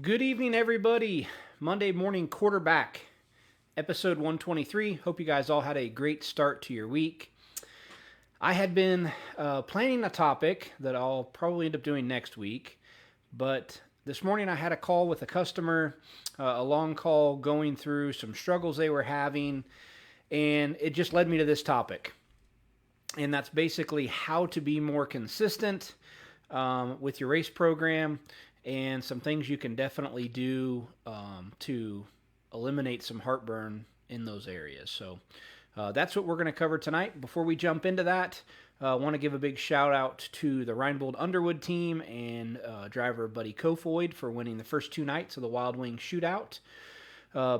Good evening, everybody. Monday morning quarterback, episode 123. Hope you guys all had a great start to your week. I had been planning a topic that I'll probably end up doing next week, but this morning I had a call with a customer, a long call going through some struggles they were having, and it just led me to this topic. And that's basically how to be more consistent with your race program and some things you can definitely do to eliminate some heartburn in those areas. So that's what we're going to cover tonight. Before we jump into that, I want to give a big shout out to the Reinbold Underwood team and driver Buddy Kofoid for winning the first two nights of the Wild Wing Shootout.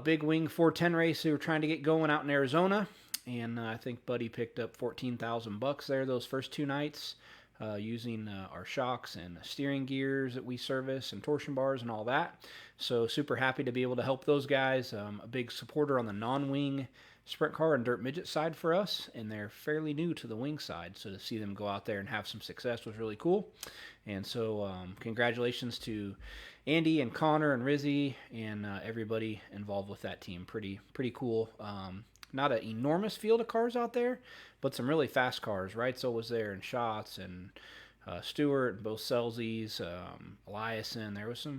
Big Wing 410 race they were trying to get going out in Arizona. And I think Buddy picked up $14,000 there those first two nights using our shocks and steering gears that we service and torsion bars and all that. So super happy to be able to help those guys. A big supporter on the non-wing sprint car and dirt midget side for us, and they're fairly new to the wing side. So to see them go out there and have some success was really cool. And so congratulations to Andy and Connor and Rizzy and everybody involved with that team. Pretty cool. Not an enormous field of cars out there, but some really fast cars. Reitzel was there, and Schatz, and Stewart, and both Selzies, Eliason.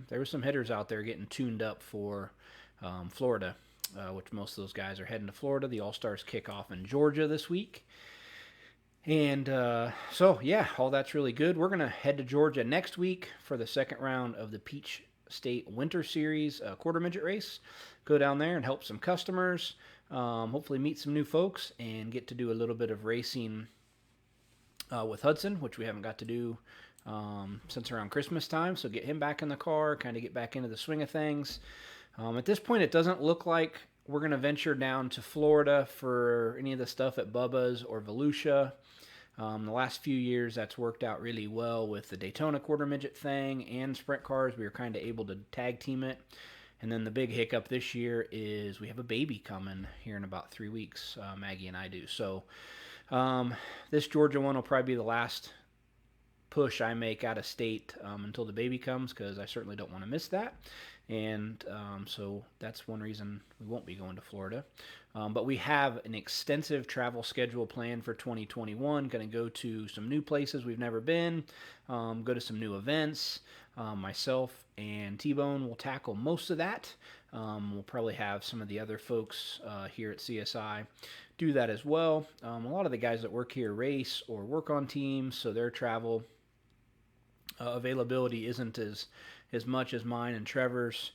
There was some hitters out there getting tuned up for Florida, which most of those guys are heading to Florida. The All-Stars kick off in Georgia this week. And so, yeah, all that's really good. We're going to head to Georgia next week for the second round of the Peach State Winter Series quarter midget race. Go down there and help some customers. Hopefully meet some new folks and get to do a little bit of racing with Hudson, which we haven't got to do since around Christmas time. So get him back in the car, kind of get back into the swing of things. At this point, it doesn't look like we're going to venture down to Florida for any of the stuff at Bubba's or Volusia. The last few years, that's worked out really well with the Daytona quarter midget thing and sprint cars. We were kind of able to tag team it. And then the big hiccup this year is we have a baby coming here in about 3 weeks. Maggie and I do. So this Georgia one will probably be the last push I make out of state until the baby comes, because I certainly don't want to miss that. And so that's one reason we won't be going to Florida. But we have an extensive travel schedule planned for 2021. Going to go to some new places we've never been, go to some new events. Myself and T-Bone will tackle most of that. We'll probably have some of the other folks here at CSI do that as well. A lot of the guys that work here race or work on teams, so their travel availability isn't as much as mine and Trevor's.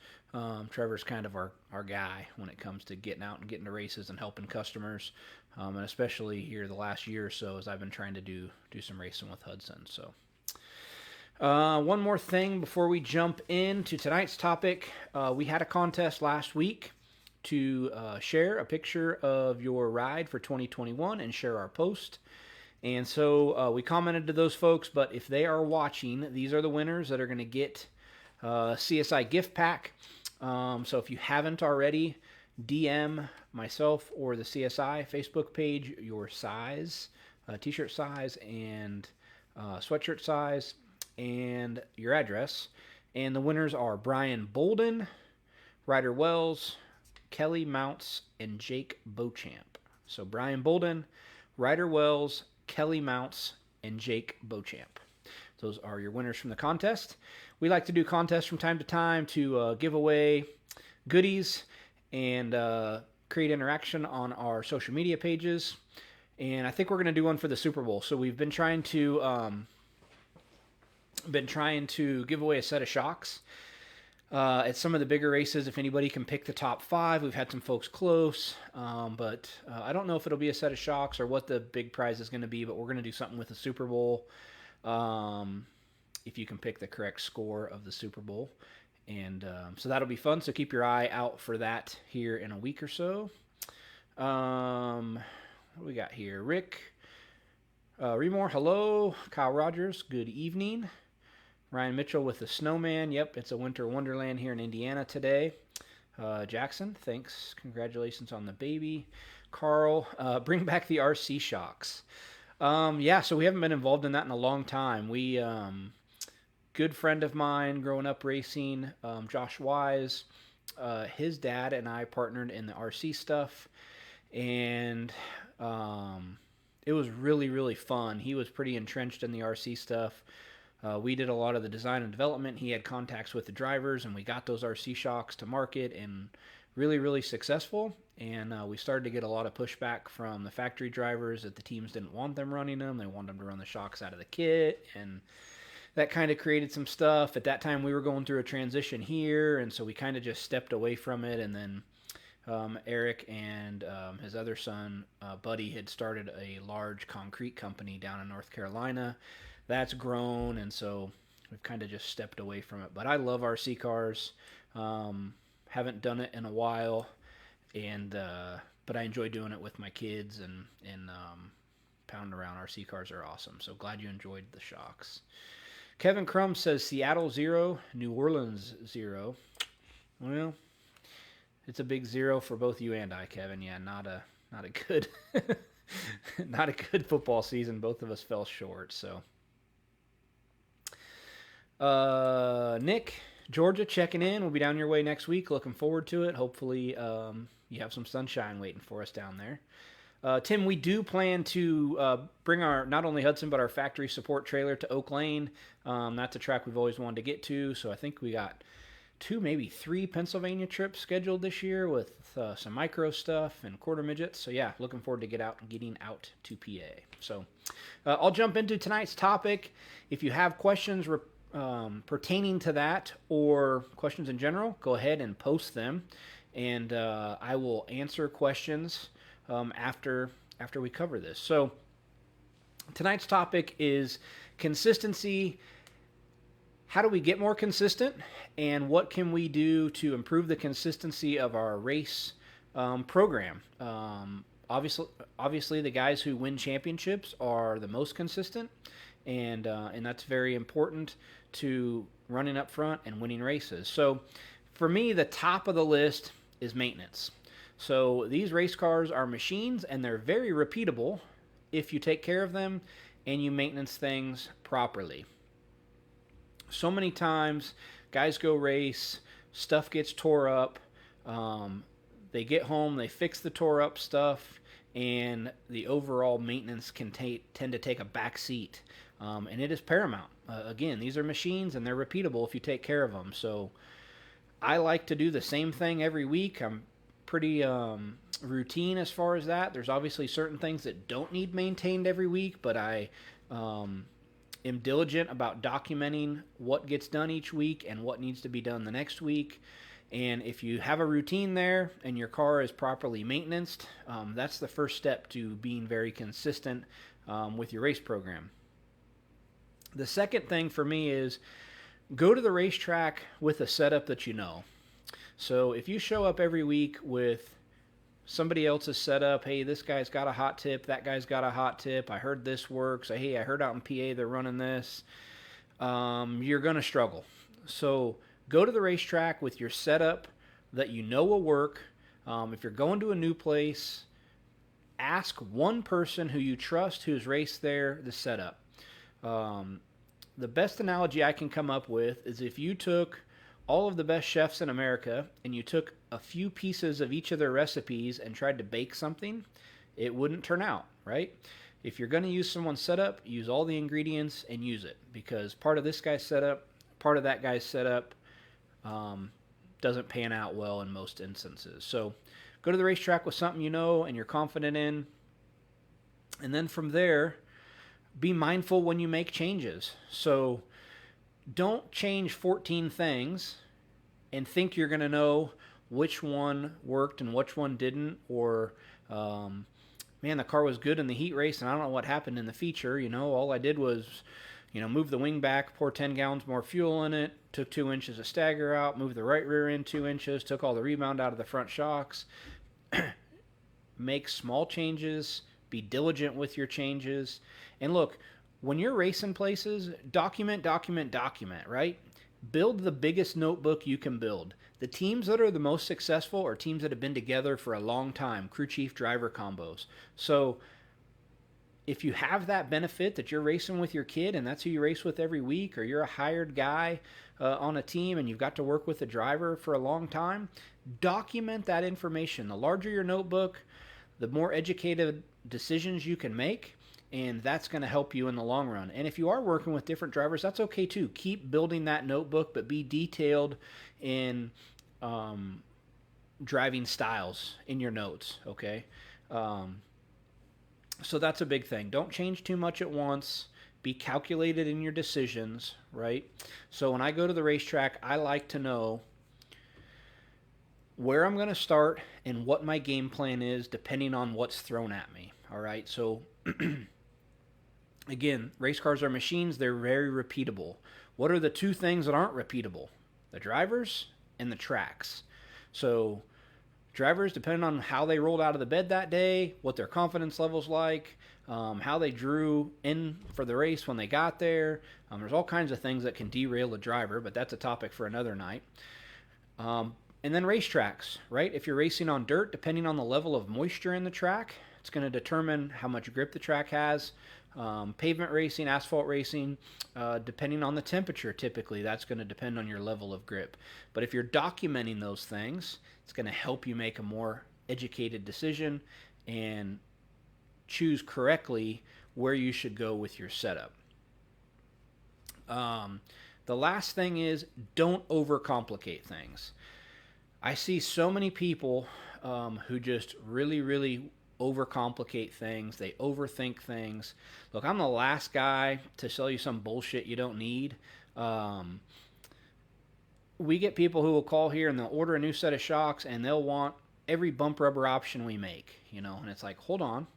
Trevor's kind of our guy when it comes to getting out and getting to races and helping customers, and especially here the last year or so as I've been trying to do some racing with Hudson. So one more thing before we jump into tonight's topic. We had a contest last week to share a picture of your ride for 2021 and share our post. And so we commented to those folks, but if they are watching, these are the winners that are going to get CSI gift pack. So if you haven't already, DM myself or the CSI Facebook page your size, t-shirt size and sweatshirt size, and your address. And the winners are Brian Bolden, Ryder Wells, Kelly Mounts, and Jake Beauchamp. So Brian Bolden, Ryder Wells, Kelly Mounts, and Jake Beauchamp. Those are your winners from the contest. We like to do contests from time to time to give away goodies and create interaction on our social media pages. And I think we're going to do one for the Super Bowl. So we've been trying to give away a set of shocks at some of the bigger races. If anybody can pick the top 5, we've had some folks close, but I don't know if it'll be a set of shocks or what the big prize is going to be, but we're going to do something with the Super Bowl if you can pick the correct score of the Super Bowl. And so that'll be fun, so keep your eye out for that here in a week or so. What do we got here? Rick Remore, hello. Kyle Rogers, good evening. Ryan Mitchell with the Snowman. Yep, it's a winter wonderland here in Indiana today. Jackson, thanks. Congratulations on the baby. Carl, bring back the RC shocks. Yeah, so we haven't been involved in that in a long time. We good friend of mine growing up racing, Josh Wise. His dad and I partnered in the RC stuff, and it was really, really fun. He was pretty entrenched in the RC stuff. We did a lot of the design and development. He had contacts with the drivers, and we got those RC shocks to market, and really, really successful. And we started to get a lot of pushback from the factory drivers that the teams didn't want them running them. They wanted them to run the shocks out of the kit, and that kind of created some stuff. At that time, we were going through a transition here, and so we kind of just stepped away from it. And then Eric and his other son, Buddy, had started a large concrete company down in North Carolina. That's grown, and so we've kind of just stepped away from it. But I love RC cars. Haven't done it in a while, and but I enjoy doing it with my kids and pounding around. RC cars are awesome. So glad you enjoyed the shocks. Kevin Crum says Seattle 0, New Orleans 0. Well, it's a big 0 for both you and I, Kevin. Yeah, not a good not a good football season. Both of us fell short. So Nick, Georgia, checking in. We'll be down your way next week. Looking forward to it. Hopefully you have some sunshine waiting for us down there. Tim, we do plan to bring our, not only Hudson, but our factory support trailer to Oak Lane. That's a track we've always wanted to get to. So I think we got 2, maybe 3 Pennsylvania trips scheduled this year with some micro stuff and quarter midgets. So yeah, looking forward to getting out to PA. So I'll jump into tonight's topic. If you have questions pertaining to that or questions in general, go ahead and post them, and I will answer questions after we cover this. So tonight's topic is consistency. How do we get more consistent, and what can we do to improve the consistency of our race program? Obviously, the guys who win championships are the most consistent, and that's very important to running up front and winning races. So for me, the top of the list is maintenance. So these race cars are machines, and they're very repeatable if you take care of them and you maintenance things properly. So many times, guys go race, stuff gets tore up, they get home, they fix the tore up stuff, and the overall maintenance can tend to take a back seat, and it is paramount. Again, these are machines, and they're repeatable if you take care of them. So I like to do the same thing every week. I'm pretty routine as far as that. There's obviously certain things that don't need maintained every week, but I am diligent about documenting what gets done each week and what needs to be done the next week. And if you have a routine there and your car is properly maintained, that's the first step to being very consistent with your race program. The second thing for me is go to the racetrack with a setup that you know. So if you show up every week with somebody else's setup, hey, this guy's got a hot tip, that guy's got a hot tip, I heard this works, hey, I heard out in PA they're running this, you're going to struggle. So go to the racetrack with your setup that you know will work. If you're going to a new place, ask one person who you trust who's raced there the setup. The best analogy I can come up with is if you took all of the best chefs in America and you took a few pieces of each of their recipes and tried to bake something, it wouldn't turn out, right? If you're going to use someone's setup, use all the ingredients and use it, because part of this guy's setup, part of that guy's setup doesn't pan out well in most instances. So go to the racetrack with something you know and you're confident in, and then from there, be mindful when you make changes. So don't change 14 things and think you're going to know which one worked and which one didn't, or man, the car was good in the heat race and I don't know what happened in the feature. All I did was move the wing back, pour 10 gallons more fuel in it, took 2 inches of stagger out, moved the right rear end 2 inches, took all the rebound out of the front shocks. Make small changes, be diligent with your changes. And look, when you're racing places, document, right? Build the biggest notebook you can build. The teams that are the most successful are teams that have been together for a long time, crew chief driver combos. So if you have that benefit that you're racing with your kid and that's who you race with every week, or you're a hired guy on a team and you've got to work with a driver for a long time, document that information. The larger your notebook, the more educated decisions you can make, and that's going to help you in the long run. And if you are working with different drivers, that's okay too. Keep building that notebook, but be detailed in driving styles in your notes, okay? So that's a big thing. Don't change too much at once. Be calculated in your decisions, right? So when I go to the racetrack, I like to know where I'm going to start and what my game plan is depending on what's thrown at me, all right? So again, race cars are machines. They're very repeatable. What are the two things that aren't repeatable? The drivers and the tracks. So drivers, depending on how they rolled out of the bed that day, what their confidence level's like, how they drew in for the race when they got there. There's all kinds of things that can derail a driver, but that's a topic for another night. And then racetracks, right? If you're racing on dirt, depending on the level of moisture in the track, it's going to determine how much grip the track has. Pavement racing, asphalt racing, depending on the temperature, typically, that's going to depend on your level of grip. But if you're documenting those things, it's going to help you make a more educated decision and choose correctly where you should go with your setup. The last thing is, don't overcomplicate things. I see so many people who just really overcomplicate things. They overthink things. Look, I'm the last guy to sell you some bullshit you don't need. We get people who will call here and they'll order a new set of shocks and they'll want every bump rubber option we make, and it's like, hold on.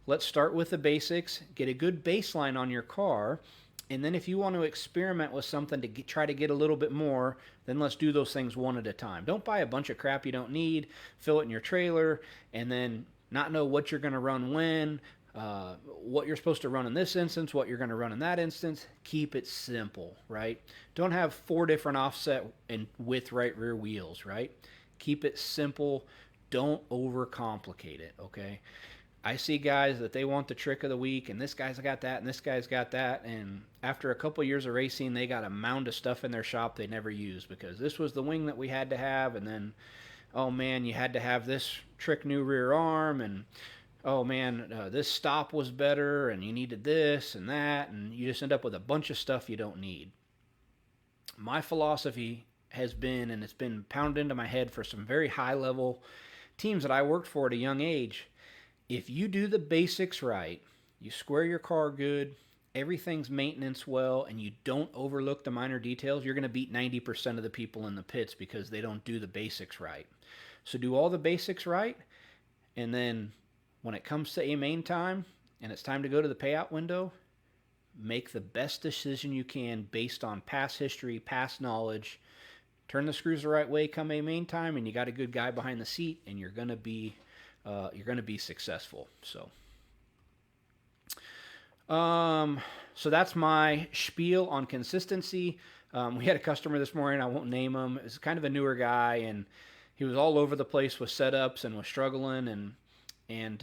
Let's start with the basics, get a good baseline on your car, and then if you want to experiment with something to try to get a little bit more, then let's do those things one at a time. Don't buy a bunch of crap you don't need, fill it in your trailer, and then not know what you're going to run when, what you're supposed to run in this instance, what you're going to run in that instance. Keep it simple, right? Don't have 4 different offset and width right rear wheels, right? Keep it simple. Don't overcomplicate it, okay? I see guys that they want the trick of the week, and this guy's got that, and this guy's got that, and after a couple years of racing, they got a mound of stuff in their shop they never used because this was the wing that we had to have, and then, oh man, you had to have this trick new rear arm, and oh man, this stop was better, and you needed this and that, and you just end up with a bunch of stuff you don't need. My philosophy has been, and it's been pounded into my head for some very high-level teams that I worked for at a young age. If you do the basics right, you square your car good, everything's maintenance well, and you don't overlook the minor details, you're going to beat 90% of the people in the pits because they don't do the basics right. So do all the basics right, and then when it comes to a main time and it's time to go to the payout window, make the best decision you can based on past history, past knowledge. Turn the screws the right way come a main time, and you got a good guy behind the seat, and you're going to be successful. So that's my spiel on consistency. We had a customer this morning, I won't name him. It's kind of a newer guy, and he was all over the place with setups and was struggling, and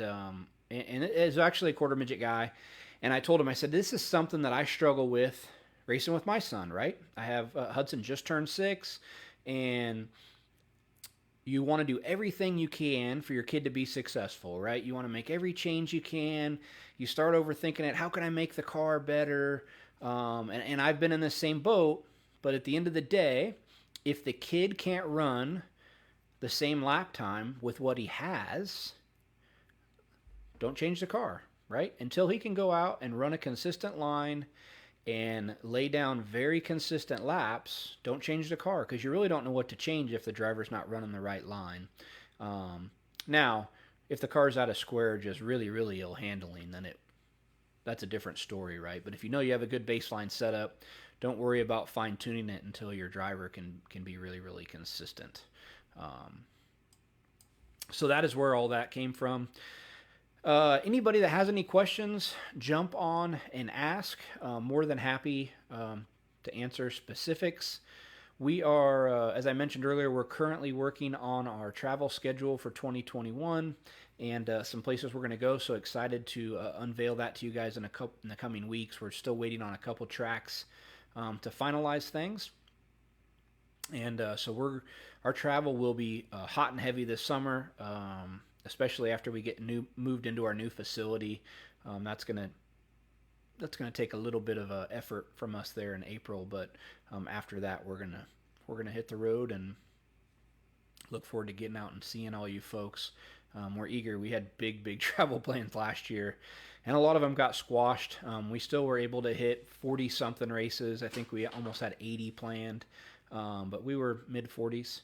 it is actually a quarter midget guy. And I told him, I said, this is something that I struggle with racing with my son, right? I have Hudson just turned 6, and you want to do everything you can for your kid to be successful, right? You want to make every change you can. You start overthinking it. How can I make the car better? And I've been in the same boat, but at the end of the day, if the kid can't run the same lap time with what he has, don't change the car, right? Until he can go out and run a consistent line and lay down very consistent laps, don't change the car because you really don't know what to change if the driver's not running the right line. Now, if the car's out of square, just really ill handling, then that's a different story, right? But if you know you have a good baseline setup, don't worry about fine tuning it until your driver can be really consistent. So that is where all that came from. Anybody that has any questions, jump on and ask. More than happy to answer specifics. We are, as I mentioned earlier, we're currently working on our travel schedule for 2021 and some places we're going to go. So excited to unveil that to you guys in the coming weeks. We're still waiting on a couple tracks to finalize things. And so our travel will be hot and heavy this summer, especially after we get moved into our new facility. That's gonna take a little bit of effort from us there in April, but after that we're gonna hit the road and look forward to getting out and seeing all you folks. We're eager. We had big travel plans last year, and a lot of them got squashed. We still were able to hit 40 something races. I think we almost had 80 planned. But we were mid 40s,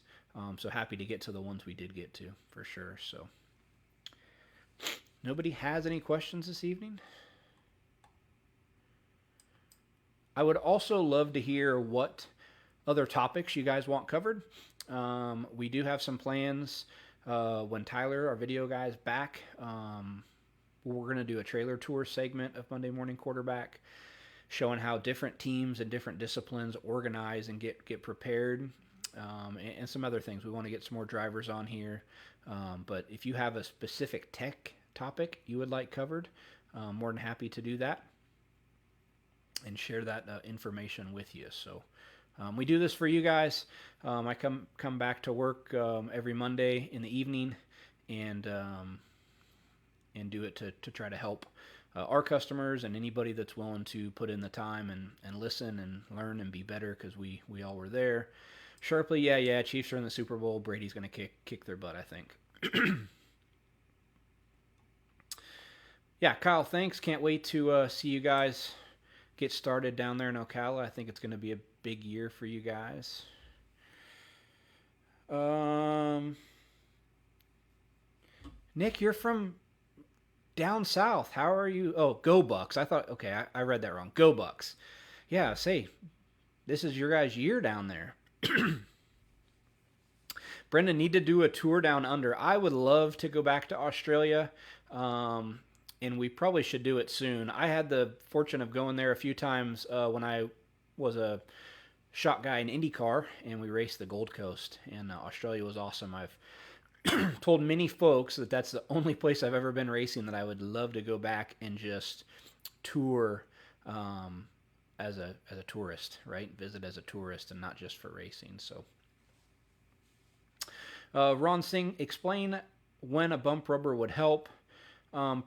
so happy to get to the ones we did get to for sure. So, nobody has any questions this evening? I would also love to hear what other topics you guys want covered. We do have some plans when Tyler, our video guy, is back. We're going to do a trailer tour segment of Monday Morning Quarterback, showing how different teams and different disciplines organize and get prepared, and some other things. We want to get some more drivers on here. But if you have a specific tech topic you would like covered, more than happy to do that and share that information with you. So we do this for you guys. I come back to work every Monday in the evening and do it to try to help our customers and anybody that's willing to put in the time and listen and learn and be better, because we all were there. Sharply, yeah, Chiefs are in the Super Bowl. Brady's going to kick their butt, I think. Yeah, Kyle, thanks. Can't wait to see you guys get started down there in Ocala. I think it's going to be a big year for you guys. Nick, you're from down south. How are you? Oh, go Bucks. I thought, okay, I read that wrong. Go Bucks. Yeah, say, this is your guys' year down there. Brendan, need to do a tour down under. I would love to go back to Australia, and we probably should do it soon. I had the fortune of going there a few times when I was a shot guy in IndyCar, and we raced the Gold Coast, and Australia was awesome. I've told many folks that that's the only place I've ever been racing that I would love to go back and just tour as a tourist, right? Visit as a tourist and not just for racing. So, Ron Singh, explain when a bump rubber would help.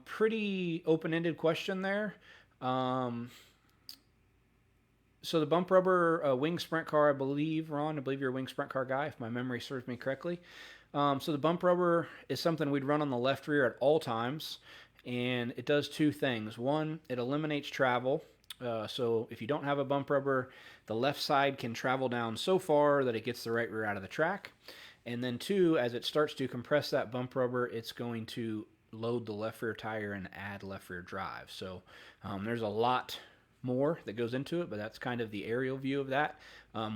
Pretty open-ended question there. So the bump rubber wing sprint car, I believe, Ron, I believe you're a wing sprint car guy, if my memory serves me correctly. So the bump rubber is something we'd run on the left rear at all times, and it does two things. One, it eliminates travel. So if you don't have a bump rubber, the left side can travel down so far that it gets the right rear out of the track. And then two, as it starts to compress that bump rubber, it's going to load the left rear tire and add left rear drive. So there's a lot more that goes into it, but that's kind of the aerial view of that.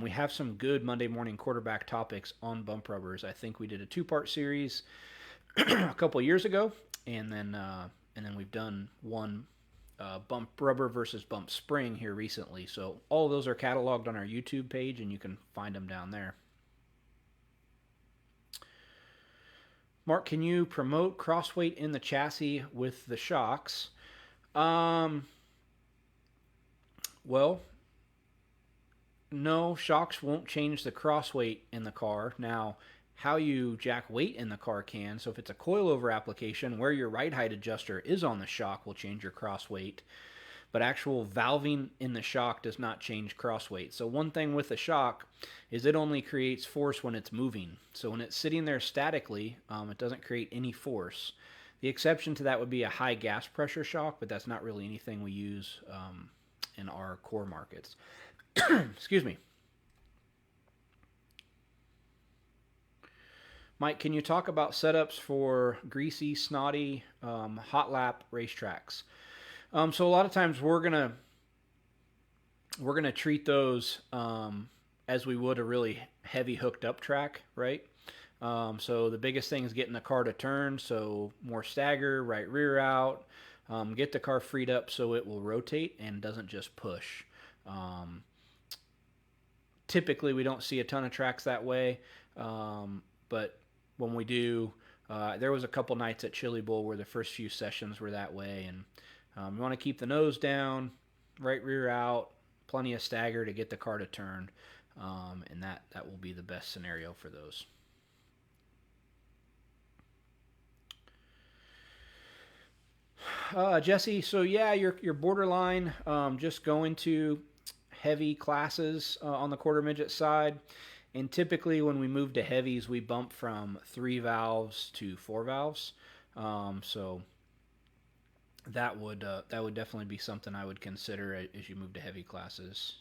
We have some good Monday Morning Quarterback topics on bump rubbers. I think we did a 2-part series a couple years ago, and then we've done one bump rubber versus bump spring here recently. So all of those are cataloged on our YouTube page, and you can find them down there. Mark, can you promote crossweight in the chassis with the shocks? Well, no, shocks won't change the crossweight in the car. Now, how you jack weight in the car can. So if it's a coilover application, where your ride height adjuster is on the shock will change your crossweight. But actual valving in the shock does not change crossweight. So one thing with the shock is it only creates force when it's moving. So when it's sitting there statically, it doesn't create any force. The exception to that would be a high gas pressure shock, but that's not really anything we use in our core markets. Excuse me. Mike, can you talk about setups for greasy, snotty, hot lap racetracks? So a lot of times we're gonna treat those as we would a really heavy hooked up track, right? So the biggest thing is getting the car to turn, so more stagger, right rear out, get the car freed up so it will rotate and doesn't just push. Typically, we don't see a ton of tracks that way, but when we do, there was a couple nights at Chili Bowl where the first few sessions were that way, and you want to keep the nose down, right rear out, plenty of stagger to get the car to turn, and that will be the best scenario for those. Jesse, so yeah, you're borderline just going to heavy classes on the quarter midget side. And typically when we move to heavies, we bump from 3 valves to 4 valves. So that would definitely be something I would consider as you move to heavy classes.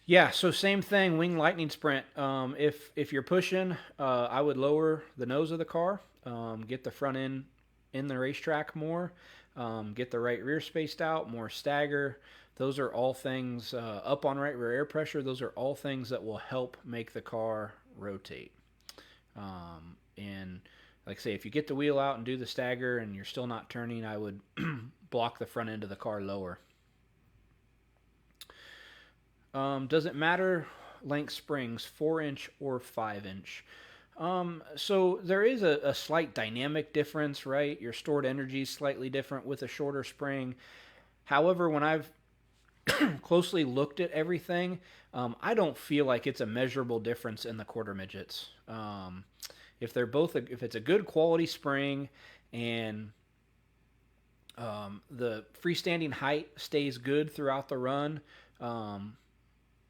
Yeah, so same thing, wing lightning sprint. If you're pushing, I would lower the nose of the car, get the front end in the racetrack more, get the right rear spaced out, more stagger. Those are all things, up on right rear air pressure, those are all things that will help make the car rotate. And like I say, if you get the wheel out and do the stagger and you're still not turning, I would block the front end of the car lower. Does it matter length springs, 4-inch or 5-inch? So there is a slight dynamic difference, right? Your stored energy is slightly different with a shorter spring. However, when I've closely looked at everything, I don't feel like it's a measurable difference in the quarter midgets. If it's a good quality spring and the freestanding height stays good throughout the run,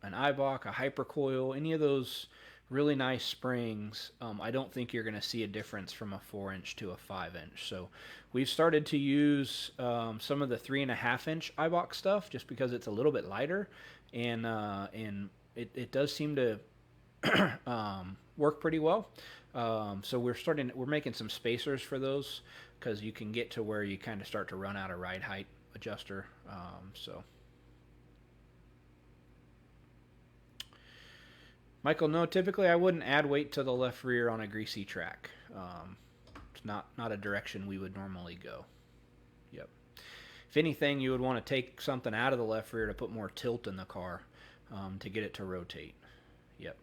an Eibach, a hypercoil, any of those really nice springs, I don't think you're going to see a difference from a 4-inch to a 5-inch. So we've started to use some of the 3.5-inch Eibach stuff just because it's a little bit lighter, and it does seem to work pretty well. So we're making some spacers for those because you can get to where you kind of start to run out of ride height adjuster. Michael, no, typically I wouldn't add weight to the left rear on a greasy track. It's not a direction we would normally go. Yep. If anything, you would want to take something out of the left rear to put more tilt in the car to get it to rotate. Yep.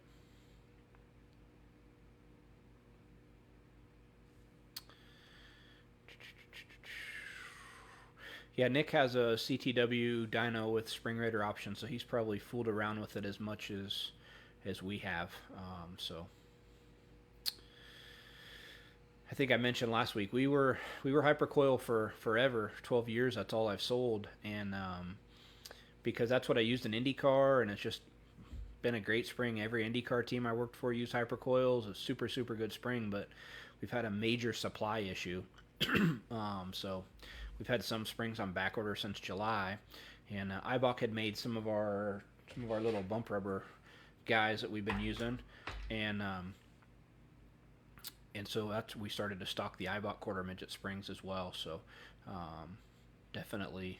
Yeah, Nick has a CTW dyno with spring raider option, so he's probably fooled around with it as much as we have. So I think I mentioned last week we were hypercoil for forever, 12 years. That's all I've sold, and because that's what I used in IndyCar, and it's just been a great spring. Every IndyCar team I worked for used hypercoils. A super good spring, but we've had a major supply issue. So we've had some springs on back order since July, and Eibach had made some of our little bump rubber guys that we've been using, and so we started to stock the Eibach quarter midget springs as well. So definitely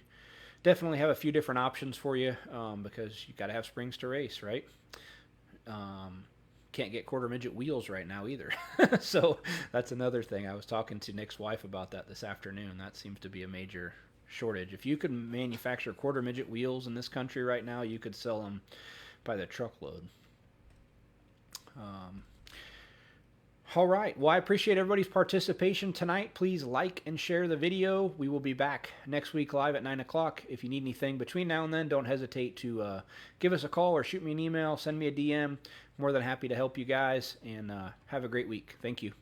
have a few different options for you, because you got to have springs to race, right? Can't get quarter midget wheels right now either. So that's another thing. I was talking to Nick's wife about that this afternoon. That seems to be a major shortage. If you could manufacture quarter midget wheels in this country right now, you could sell them by the truckload. All right. Well, I appreciate everybody's participation tonight. Please like and share the video. We will be back next week live at 9 o'clock. If you need anything between now and then, don't hesitate to give us a call or shoot me an email, send me a DM. More than happy to help you guys, and have a great week. Thank you.